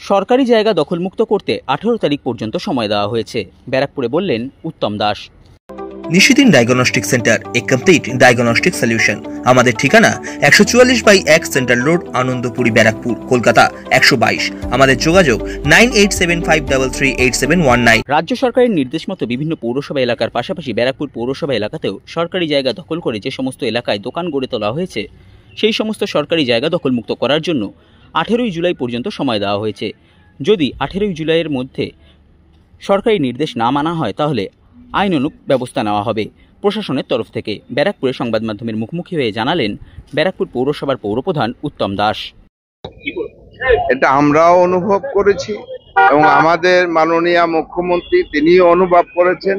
সরকারি জায়গা দখলমুক্ত করতে 18 তারিখ পর্যন্ত সময় দেওয়া হয়েছে, ব্যারাকপুরে বললেন উত্তম দাস। নিশিদিন ডায়াগনস্টিক সেন্টার, এ কমপ্লিট ডায়াগনস্টিক সলিউশন। আমাদের ঠিকানা 144/1 সেন্ট্রাল রোড, আনন্দপুরি, ব্যারাকপুর, কলকাতা 122। আমাদের যোগাযোগ 9875338719। রাজ্য সরকারের নির্দেশ মতো বিভিন্ন পৌরসভা এলাকার পাশাপাশি ব্যারাকপুর পৌরসভা এলাকাতেও সরকারি জায়গা দখল করে যে সমস্ত এলাকায় দোকান গড়ে তোলা হয়েছে, সেই সমস্ত সরকারি জায়গা দখলমুক্ত করার জন্য 18 জুলাই পর্যন্ত সময় দেওয়া হয়েছে। যদি 18 জুলাইয়ের মধ্যে সরকারি নির্দেশ না মানা হয় তাহলে আইনানুগ ব্যবস্থা নেওয়া হবে প্রশাসনের তরফ থেকে। ব্যারাকপুরে সংবাদ মাধ্যমের মুখোমুখি হয়ে জানালেন ব্যারাকপুর পৌরসভার পৌরপ্রধান উত্তম দাস। এটা আমরাও অনুভব করেছি এবং আমাদের মাননীয় মুখ্যমন্ত্রী তিনিও অনুভব করেছেন,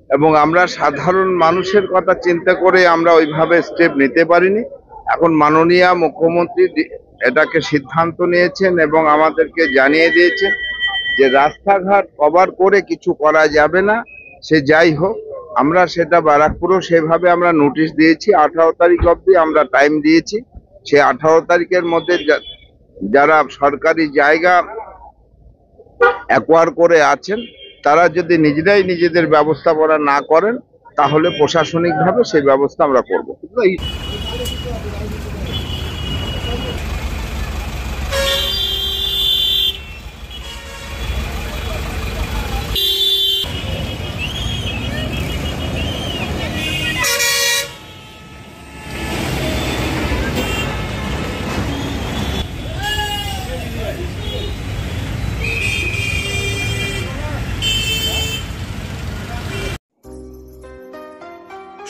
এবং আমরা সাধারণ মানুষের কথা চিন্তা করে আমরা ওইভাবে স্টেপ নিতে পারিনি। এখন মাননীয় মুখ্যমন্ত্রী এটাকে সিদ্ধান্ত নিয়েছেন এবং আমাদেরকে জানিয়ে দিয়েছেন যে রাস্তাঘাট কভার করে কিছু করা যাবে না। সে যাই হোক, আমরা সেটা ব্যারাকপুরেও সেভাবে আমরা নোটিশ দিয়েছি। 18 তারিখ অবধি আমরা টাইম দিয়েছি। সে 18 তারিখের মধ্যে যারা সরকারি জায়গা অ্যাকোয়ার করে আছেন তারা যদি নিজেরাই নিজেদের ব্যবস্থাপনা না করেন তাহলে প্রশাসনিকভাবে সেই ব্যবস্থা আমরা করব।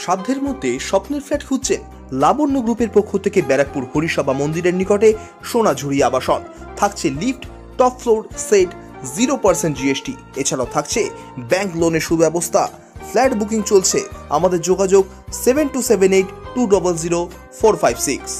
সাধ্যের মধ্যে স্বপ্নের ফ্ল্যাট খুঁজছেন? লাবণ্য গ্রুপের পক্ষ থেকে ব্যারাকপুর হরিসভা মন্দিরের নিকটে সোনাঝুরি আবাসন। থাকছে lift, top floor, set, 0% GST। এছাড়াও থাকছে ব্যাংক লোনের সুব্যবস্থা। ফ্ল্যাট বুকিং চলছে। আমাদের যোগাযোগ 7278200456।